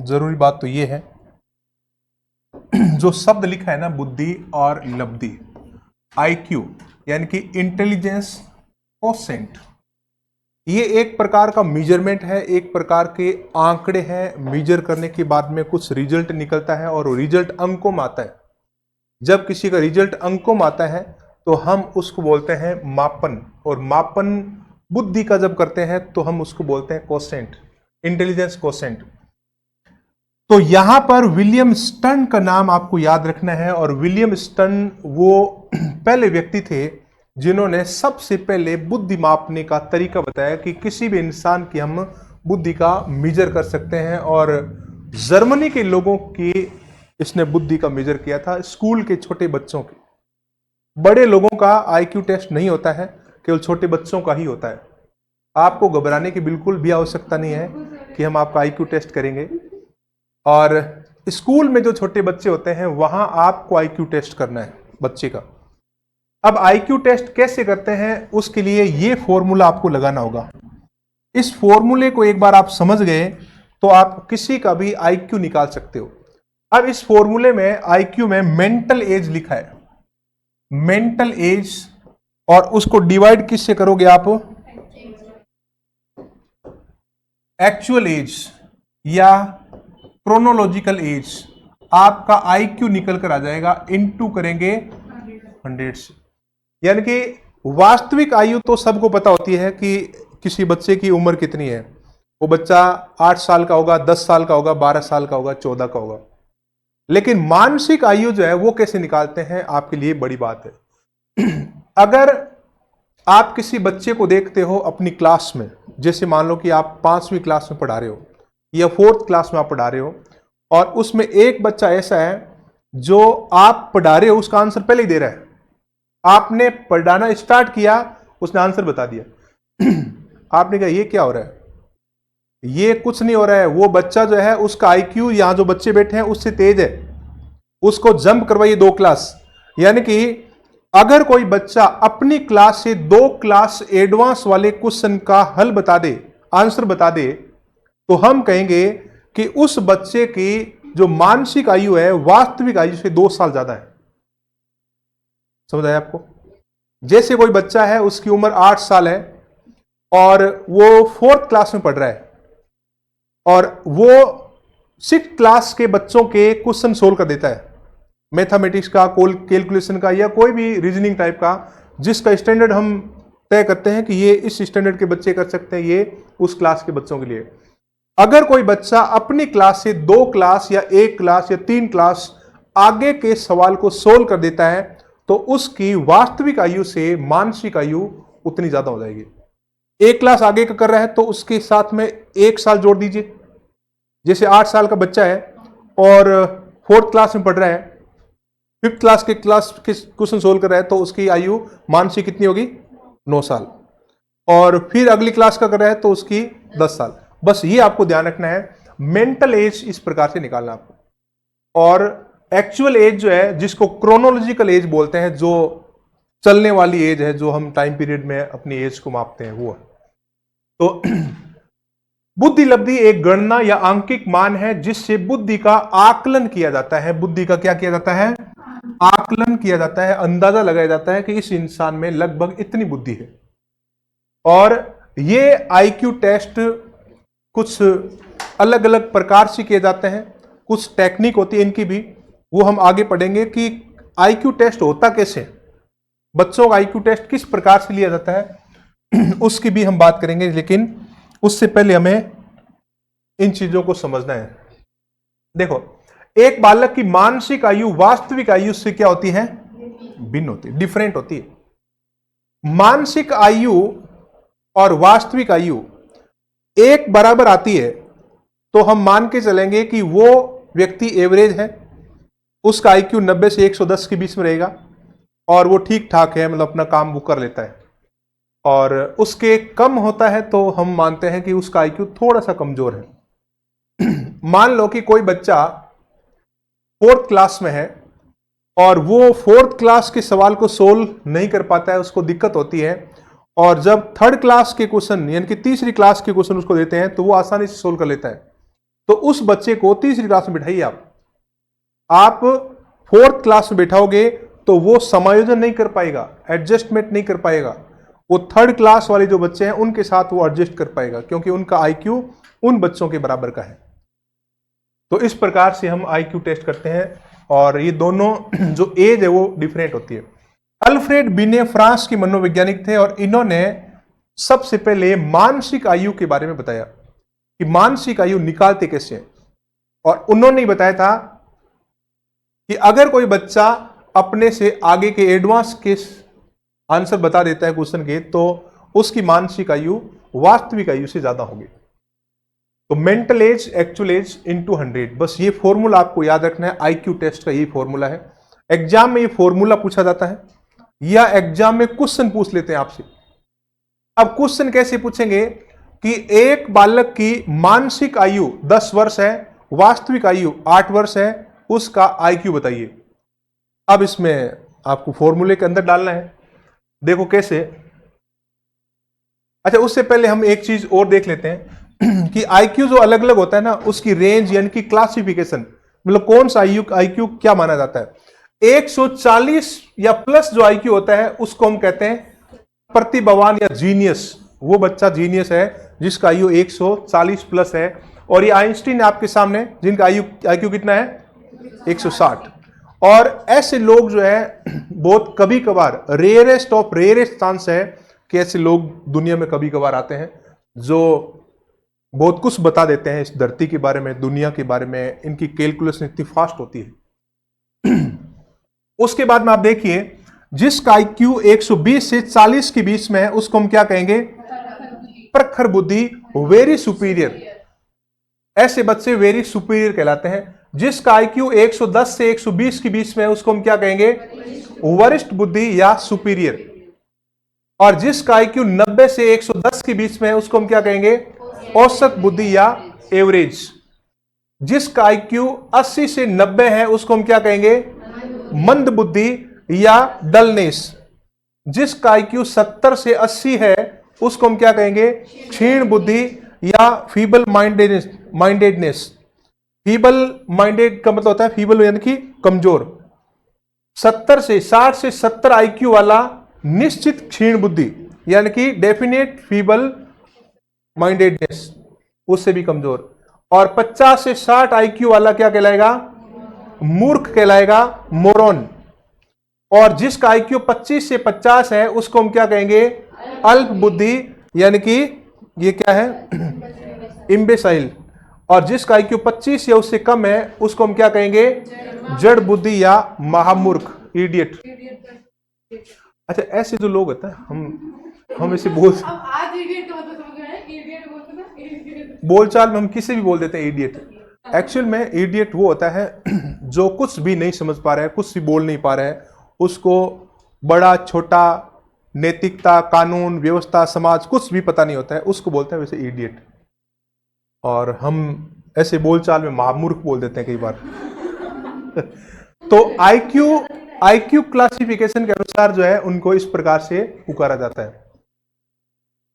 जरूरी बात तो ये है, जो शब्द लिखा है ना बुद्धि और लब्धि, आईक्यू यानी कि इंटेलिजेंस कोसेंट, ये एक प्रकार का मेजरमेंट है, एक प्रकार के आंकड़े हैं। मेजर करने के बाद में कुछ रिजल्ट निकलता है और रिजल्ट अंकों में आता है। जब किसी का रिजल्ट अंकों में आता है तो हम उसको बोलते हैं मापन, और मापन बुद्धि का जब करते हैं तो हम उसको बोलते हैं कोसेंट, इंटेलिजेंस कोसेंट। तो यहां पर विलियम स्टर्न का नाम आपको याद रखना है, और विलियम स्टर्न वो पहले व्यक्ति थे जिन्होंने सबसे पहले बुद्धि मापने का तरीका बताया कि किसी भी इंसान की हम बुद्धि का मेजर कर सकते हैं। और जर्मनी के लोगों की इसने बुद्धि का मेजर किया था, स्कूल के छोटे बच्चों की। बड़े लोगों का आईक्यू टेस्ट नहीं होता है, केवल छोटे बच्चों का ही होता है। आपको घबराने की बिल्कुल भी आवश्यकता नहीं है कि हम आपका आईक्यू टेस्ट करेंगे। और स्कूल में जो छोटे बच्चे होते हैं वहां आपको आईक्यू टेस्ट करना है बच्चे का। अब आईक्यू टेस्ट कैसे करते हैं, उसके लिए ये फॉर्मूला आपको लगाना होगा। इस फॉर्मूले को एक बार आप समझ गए तो आप किसी का भी आईक्यू निकाल सकते हो। अब इस फॉर्मूले में आईक्यू में मेंटल एज लिखा है, मेंटल एज, और उसको डिवाइड किससे करोगे आप, एक्चुअल एज या क्रोनोलॉजिकल एज। आपका आईक्यू निकल कर आ जाएगा, इनटू करेंगे 100 से। यानी कि वास्तविक आयु तो सबको पता होती है कि किसी बच्चे की उम्र कितनी है। वो बच्चा 8 साल का होगा, 10 साल का होगा, 12 साल का होगा, 14 का होगा। लेकिन मानसिक आयु जो है वो कैसे निकालते हैं, आपके लिए बड़ी बात है। अगर आप किसी बच्चे को देखते हो अपनी क्लास में, जैसे मान लो कि आप 5वीं क्लास में पढ़ा रहे हो या 4th क्लास में आप पढ़ा रहे हो, और उसमें एक बच्चा ऐसा है जो आप पढ़ा रहे हो उसका आंसर पहले ही दे रहा है। आपने पढ़ाना स्टार्ट किया, उसने आंसर बता दिया। आपने कहा ये क्या हो रहा है, ये कुछ नहीं हो रहा है। वो बच्चा जो है उसका आईक्यू यहां जो बच्चे बैठे हैं उससे तेज है, उसको जंप करवाइए 2 क्लास। यानी कि अगर कोई बच्चा अपनी क्लास से 2 क्लास एडवांस वाले क्वेश्चन का हल बता दे, आंसर बता दे, तो हम कहेंगे कि उस बच्चे की जो मानसिक आयु है वास्तविक आयु से 2 साल ज्यादा है। समझ आया आपको? जैसे कोई बच्चा है उसकी उम्र 8 साल है और वो 4th क्लास में पढ़ रहा है, और वो 6th क्लास के बच्चों के क्वेश्चन सोल्व कर देता है, मैथमेटिक्स का, कैलकुलेशन का, या कोई भी रीजनिंग टाइप का, जिसका स्टैंडर्ड हम तय करते हैं कि ये इस स्टैंडर्ड के बच्चे कर सकते हैं, ये उस क्लास के बच्चों के लिए। अगर कोई बच्चा अपनी क्लास से 2 क्लास या 1 क्लास या 3 क्लास आगे के सवाल को सोल्व कर देता है, तो उसकी वास्तविक आयु से मानसिक आयु उतनी ज्यादा हो जाएगी। 1 क्लास आगे का कर रहा है तो उसके साथ में 1 साल जोड़ दीजिए। जैसे 8 साल का बच्चा है और 4th क्लास में पढ़ रहा है, 5th क्लास के क्वेश्चन सोल्व कर रहा है, तो उसकी आयु मानसिक कितनी होगी, 9 साल। और फिर अगली क्लास का कर रहा है तो उसकी 10 साल। बस ये आपको ध्यान रखना है, मेंटल एज इस प्रकार से निकालना आपको। और एक्चुअल एज जो है, जिसको क्रोनोलॉजिकल एज बोलते हैं, जो चलने वाली एज है, जो हम टाइम पीरियड में अपनी एज को मापते हैं, वो है। तो बुद्धि लब्धि एक गणना या आंकिक मान है जिससे बुद्धि का आकलन किया जाता है। बुद्धि का क्या किया जाता है, आकलन किया जाता है, अंदाजा लगाया जाता है कि इस इंसान में लगभग इतनी बुद्धि है। और ये आईक्यू टेस्ट कुछ अलग अलग प्रकार से किए जाते हैं, कुछ टेक्निक होती है इनकी भी, वो हम आगे पढ़ेंगे कि आईक्यू टेस्ट होता कैसे, बच्चों का आईक्यू टेस्ट किस प्रकार से लिया जाता है, उसकी भी हम बात करेंगे। लेकिन उससे पहले हमें इन चीजों को समझना है। देखो, एक बालक की मानसिक आयु वास्तविक आयु से क्या होती है, भिन्न होती है, डिफरेंट होती है। मानसिक आयु और वास्तविक आयु एक बराबर आती है तो हम मान के चलेंगे कि वो व्यक्ति एवरेज है, उसका आईक्यू 90 से 110 के बीच में रहेगा और वो ठीक ठाक है, मतलब अपना काम वो कर लेता है। और उसके कम होता है तो हम मानते हैं कि उसका आईक्यू थोड़ा सा कमजोर है। मान लो कि कोई बच्चा 4th क्लास में है और वो 4th क्लास के सवाल को सोल्व नहीं कर पाता है, उसको दिक्कत होती है, और जब 3rd क्लास के क्वेश्चन यानी कि तीसरी क्लास के क्वेश्चन उसको देते हैं तो वो आसानी से सोल्व कर लेता है। तो उस बच्चे को तीसरी क्लास में बिठाइए आप 4th क्लास में बैठाओगे तो वो समायोजन नहीं कर पाएगा, एडजस्टमेंट नहीं कर पाएगा। वो 3rd क्लास वाले जो बच्चे हैं उनके साथ वो एडजस्ट कर पाएगा, क्योंकि उनका आईक्यू उन बच्चों के बराबर का है। तो इस प्रकार से हम आईक्यू टेस्ट करते हैं, और ये दोनों जो एज है वो डिफरेंट होती है। अल्फ्रेड बिने फ्रांस के मनोवैज्ञानिक थे, और इन्होंने सबसे पहले मानसिक आयु के बारे में बताया कि मानसिक आयु निकालते कैसे हैं। और उन्होंने बताया था कि अगर कोई बच्चा अपने से आगे के एडवांस के आंसर बता देता है क्वेश्चन के, तो उसकी मानसिक आयु वास्तविक आयु से ज्यादा होगी। तो mental as actual as into 100, बस ये फॉर्मूला आपको याद रखना है। आईक्यू टेस्ट का यही फॉर्मूला है। एग्जाम में ये फॉर्मूला पूछा जाता है, या एग्जाम में क्वेश्चन पूछ लेते हैं आपसे। अब क्वेश्चन कैसे पूछेंगे कि एक बालक की मानसिक आयु 10 वर्ष है, वास्तविक आयु 8 वर्ष है, उसका आईक्यू बताइए। अब इसमें आपको फॉर्मूले के अंदर डालना है। देखो कैसे। अच्छा, उससे पहले हम एक चीज और देख लेते हैं कि आईक्यू जो अलग अलग होता है ना, उसकी रेंज यानी कि क्लासिफिकेशन, मतलब कौन सा आईक्यू क्या माना जाता है। 140 या प्लस जो आईक्यू होता है उसको हम कहते हैं प्रतिभावान या जीनियस। वो बच्चा जीनियस है जिसका आयु 140 प्लस है। और ये आइंस्टीन आपके सामने, जिनका आईक्यू कितना है 160। और ऐसे लोग जो है बहुत कभी कभार, रेयरेस्ट ऑफ रेयरेस्ट चांस है कि ऐसे लोग दुनिया में कभी कभार आते हैं जो बहुत कुछ बता देते हैं इस धरती के बारे में, दुनिया के बारे में। इनकी कैलकुलेशन इतनी फास्ट होती है। उसके बाद में आप देखिए, जिसका आईक्यू 120 से 40 के बीच में है उसको हम क्या कहेंगे, प्रखर बुद्धि, वेरी सुपीरियर। ऐसे बच्चे वेरी सुपीरियर कहलाते हैं। जिसका आईक्यू 110 से 120 के बीच में है उसको हम क्या कहेंगे, वरिष्ठ बुद्धि या सुपीरियर। और जिसका आईक्यू 90 से 110 के बीच में है उसको हम क्या कहेंगे, औसत बुद्धि या एवरेज। जिसका आईक्यू 80 से 90 है उसको हम क्या कहेंगे, मंद बुद्धि या डलनेस। जिसका आईक्यू 70 से 80 है उसको हम क्या कहेंगे, क्षीण बुद्धि या फीबल माइंडेडनेस। फीबल माइंडेड का मतलब होता है फीबल यानी कि कमजोर। 60 से 70 आईक्यू वाला निश्चित क्षीण बुद्धि यानी कि डेफिनेट फीबल माइंडेडनेस, उससे भी कमजोर। और 50 से 60 आईक्यू वाला क्या कहलाएगा, मूर्ख कहलाएगा, मोरॉन। और जिसका आईक्यू 25 से 50 है उसको हम क्या कहेंगे, अल्प बुद्धि यानी कि ये क्या है, इम्बेसाइल। और जिसका आईक्यू 25 या उससे कम है उसको हम क्या कहेंगे, जड़ बुद्धि या महामूर्ख, इडियट। अच्छा, ऐसे जो लोग होते हैं हम इसे बोलचाल में हम किसे भी बोल देते हैं इडियट। एक्चुअल में इडियट वो होता है जो कुछ भी नहीं समझ पा रहा है, कुछ भी बोल नहीं पा रहा है, उसको बड़ा छोटा नैतिकता, कानून, व्यवस्था, समाज कुछ भी पता नहीं होता है, उसको बोलते हैं वैसे इडियट। और हम ऐसे बोलचाल में महामूर्ख बोल देते हैं कई बार। तो आईक्यू क्लासिफिकेशन के अनुसार जो है उनको इस प्रकार से पुकारा जाता है।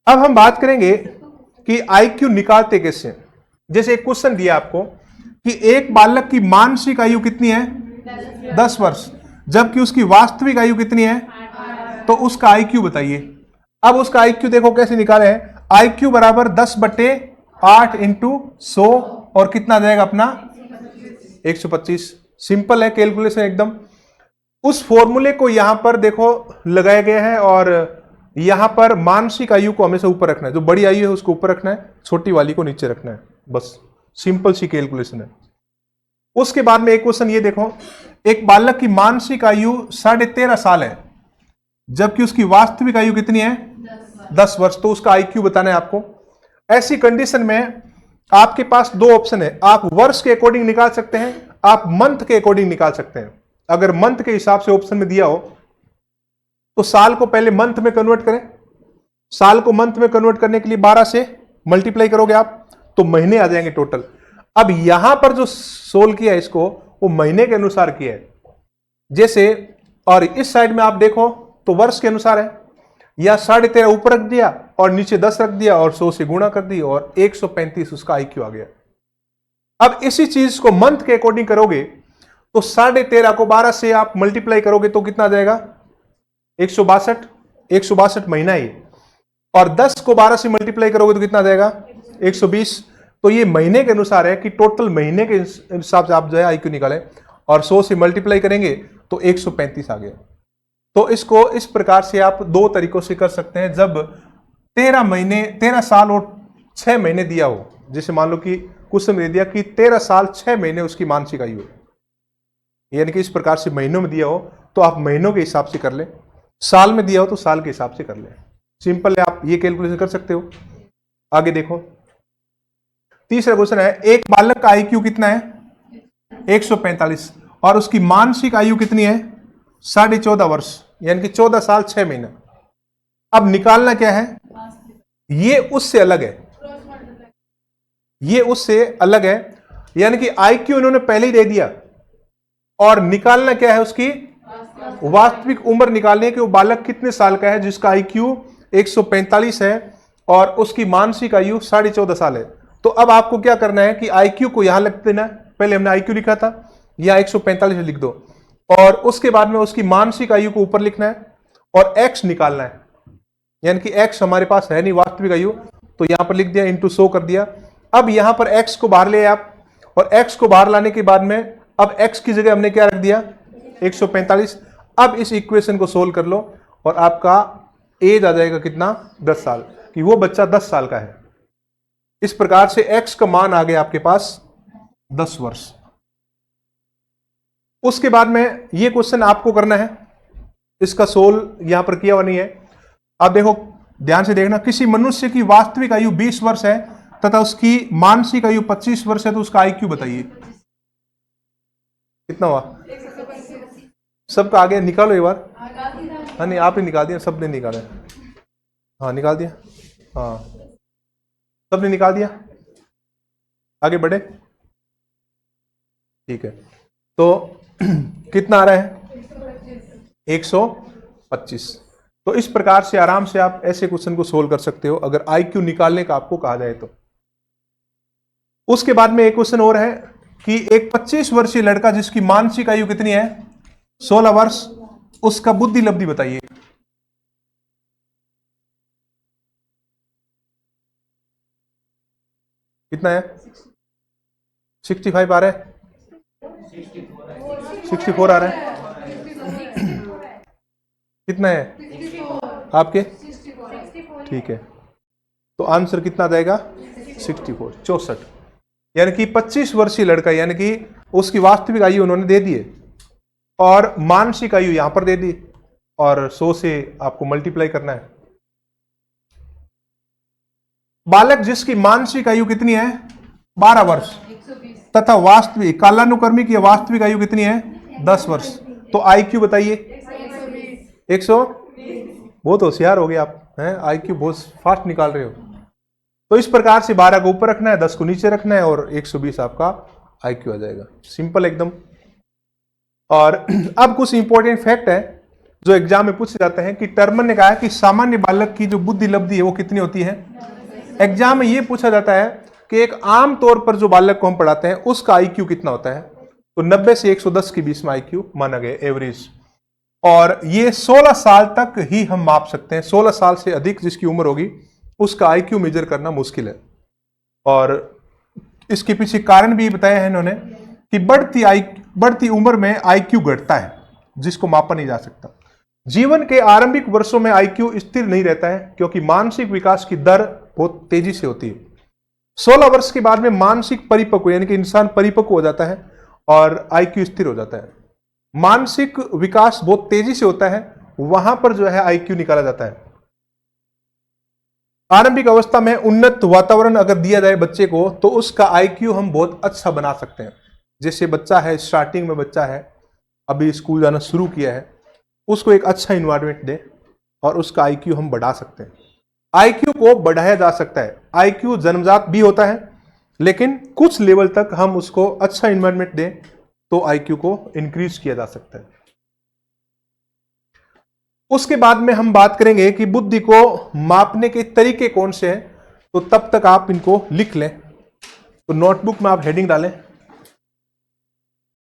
अब हम बात करेंगे कि आईक्यू निकालते कैसे। जैसे एक क्वेश्चन दिया आपको कि एक बालक की मानसिक आयु कितनी है, 10 वर्ष, जबकि उसकी वास्तविक आयु कितनी है, तो उसका आईक्यू बताइए। अब उसका आईक्यू देखो कैसे निकाले हैं। आईक्यू बराबर 10/8 इंटू 100 और कितना जाएगा अपना 125। सिंपल है कैलकुलेशन एकदम। उस फॉर्मूले को यहां पर देखो लगाया गया है, और यहां पर मानसिक आयु को हमेशा ऊपर रखना है, जो बड़ी आयु है उसको ऊपर रखना है, छोटी वाली को नीचे रखना है, बस सिंपल सी कैलकुलेशन है। उसके बाद में एक क्वेश्चन ये देखो, एक बालक की मानसिक आयु 13.5 साल है, जबकि उसकी वास्तविक आयु कितनी है, 10 वर्ष, तो उसका आईक्यू बताना है आपको। ऐसी कंडीशन में आपके पास दो ऑप्शन है, आप वर्ष के अकॉर्डिंग निकाल सकते हैं, आप मंथ के अकॉर्डिंग निकाल सकते हैं। अगर मंथ के हिसाब से ऑप्शन में दिया हो तो साल को पहले मंथ में कन्वर्ट करें। साल को मंथ में कन्वर्ट करने के लिए 12 से मल्टीप्लाई करोगे आप तो महीने आ जाएंगे टोटल। अब यहां पर जो सोल्व किया है इसको वो महीने के अनुसार किया है जैसे, और इस साइड में आप देखो तो वर्ष के अनुसार है, या 13.5 ऊपर रख दिया और नीचे 10 रख दिया और 100 से गुणा कर दी और 135 उसका आईक्यू आ गया। अब इसी चीज को मंथ के अकॉर्डिंग करोगे तो 13.5 को 12 से आप मल्टीप्लाई करोगे तो कितना आ जाएगा? 162। 162 महीना ही। और 10 को 12 से मल्टीप्लाई करोगे तो कितना आ जाएगा? 120। तो ये महीने के अनुसार है कि टोटल महीने के हिसाब से आप जो है आईक्यू निकालें, और 100 से मल्टीप्लाई करेंगे तो 135 आ गया। तो इसको इस प्रकार से आप दो तरीकों से कर सकते हैं। जब 13 साल और 6 महीने दिया हो, जैसे मान लो कि क्वेश्चन दे दिया कि 13 साल 6 महीने उसकी मानसिक आयु है, यानी कि इस प्रकार से महीनों में दिया हो तो आप महीनों के हिसाब से कर ले, साल में दिया हो तो साल के हिसाब से कर ले। सिंपल है, आप ये कैलकुलेशन कर सकते हो। आगे देखो, तीसरा क्वेश्चन है, एक बालक का आईक्यू कितना है? 145, और उसकी मानसिक आयु कितनी है? 14.5 वर्ष, यानी कि 14 साल 6 महीने। अब निकालना क्या है? ये उससे अलग है, ये उससे अलग है, यानी कि आईक्यू इन्होंने पहले ही दे दिया, और निकालना क्या है? उसकी वास्तविक उम्र निकालनी है कि वो बालक कितने साल का है जिसका आईक्यू 145 है और उसकी मानसिक आयु 14.5 साल है। तो अब आपको क्या करना है कि आईक्यू को यहां लिख देना, पहले हमने आईक्यू लिखा था, यहां 145 लिख दो, और उसके बाद में उसकी मानसिक आयु को ऊपर लिखना है और एक्स निकालना है, यानी कि एक्स हमारे पास है नहीं वास्तविक आयु, तो यहां पर लिख दिया, इंटू 100 कर दिया। अब यहां पर एक्स को बाहर ले आप, और एक्स को बाहर लाने के बाद में अब एक्स की जगह हमने क्या रख दिया? 145। अब इस इक्वेशन को सोल्व कर लो और आपका एज आ जाएगा कितना? 10 साल, कि वो बच्चा 10 साल का है। इस प्रकार से एक्स का मान आ गया आपके पास 10 वर्ष। उसके बाद में ये क्वेश्चन आपको करना है, इसका सोल्व यहां पर किया हुआ नहीं है। अब देखो, ध्यान से देखना, किसी मनुष्य की वास्तविक आयु 20 वर्ष है तथा उसकी मानसिक आयु 25 वर्ष है, तो उसका आईक्यू बताइए कितना हुआ? सबका आगे निकालो एक बार। हाँ नहीं, आप ही निकाल दिया, सबने निकाला। हाँ निकाल दिया, हाँ सबने निकाल दिया। आगे बढ़े, ठीक है। तो कितना आ रहा है? 125। तो इस प्रकार से आराम से आप ऐसे क्वेश्चन को सोल्व कर सकते हो अगर आईक्यू निकालने का आपको कहा जाए तो। उसके बाद में एक क्वेश्चन और है कि एक 25 वर्षीय लड़का जिसकी मानसिक आयु कितनी है? 16 वर्ष, उसका बुद्धि लब्धि बताइए। कितना है? 65 आ रहा है, 64 आ रहा है, कितना है आपके? ठीक है, तो आंसर कितना जाएगा? 64, 64। यानी कि 25 वर्षीय लड़का, यानी कि उसकी वास्तविक आयु उन्होंने दे दी है और मानसिक आयु यहां पर दे दी, और 100 से आपको मल्टीप्लाई करना है। बालक जिसकी मानसिक आयु कितनी है? 12 वर्ष, तथा वास्तविक कालानुक्रमिक या वास्तविक आयु कितनी है? 10 वर्ष। तो आईक्यू बताइए। 100। बहुत होशियार हो गए आप, हैं? आईक्यू बहुत फास्ट निकाल रहे हो। तो इस प्रकार से 12 को ऊपर रखना है, 10 को नीचे रखना है, और 120 आपका आईक्यू आ जाएगा। सिंपल एकदम। और अब कुछ इंपॉर्टेंट फैक्ट है जो एग्जाम में पूछे जाते हैं कि टर्मन ने कहा है कि सामान्य बालक की जो बुद्धि लब्धि है वो कितनी होती है। एग्जाम में ये पूछा जाता है कि एक आम तौर पर जो बालक को हम पढ़ाते हैं उसका आईक्यू कितना होता है, तो 90 से 110 के बीच में आईक्यू माना गया एवरेज। और ये 16 साल तक ही हम माप सकते हैं। 16 साल से अधिक जिसकी उम्र होगी उसका आईक्यू मेजर करना मुश्किल है। और इसके पीछे कारण भी बताया है इन्होंने कि बढ़ती उम्र में आईक्यू घटता है जिसको मापा नहीं जा सकता। जीवन के आरंभिक वर्षों में आईक्यू स्थिर नहीं रहता है क्योंकि मानसिक विकास की दर बहुत तेजी से होती है। 16 वर्ष के बाद में मानसिक परिपक्व, यानी कि इंसान परिपक्व हो जाता है और आईक्यू स्थिर हो जाता है। मानसिक विकास बहुत तेजी से होता है, वहां पर जो है आईक्यू निकाला जाता है। आरंभिक अवस्था में उन्नत वातावरण अगर दिया जाए बच्चे को तो उसका आईक्यू हम बहुत अच्छा बना सकते हैं। जैसे बच्चा है, स्टार्टिंग में बच्चा है, अभी स्कूल जाना शुरू किया है, उसको एक अच्छा इन्वायरमेंट दे और उसका आईक्यू हम बढ़ा सकते हैं। आईक्यू को बढ़ाया जा सकता है। आईक्यू जन्मजात भी होता है, लेकिन कुछ लेवल तक हम उसको अच्छा इन्वायरमेंट दें तो आईक्यू को इंक्रीज किया जा सकता है। उसके बाद में हम बात करेंगे कि बुद्धि को मापने के तरीके कौन से हैं, तो तब तक आप इनको लिख लें। तो नोटबुक में आप हेडिंग डालें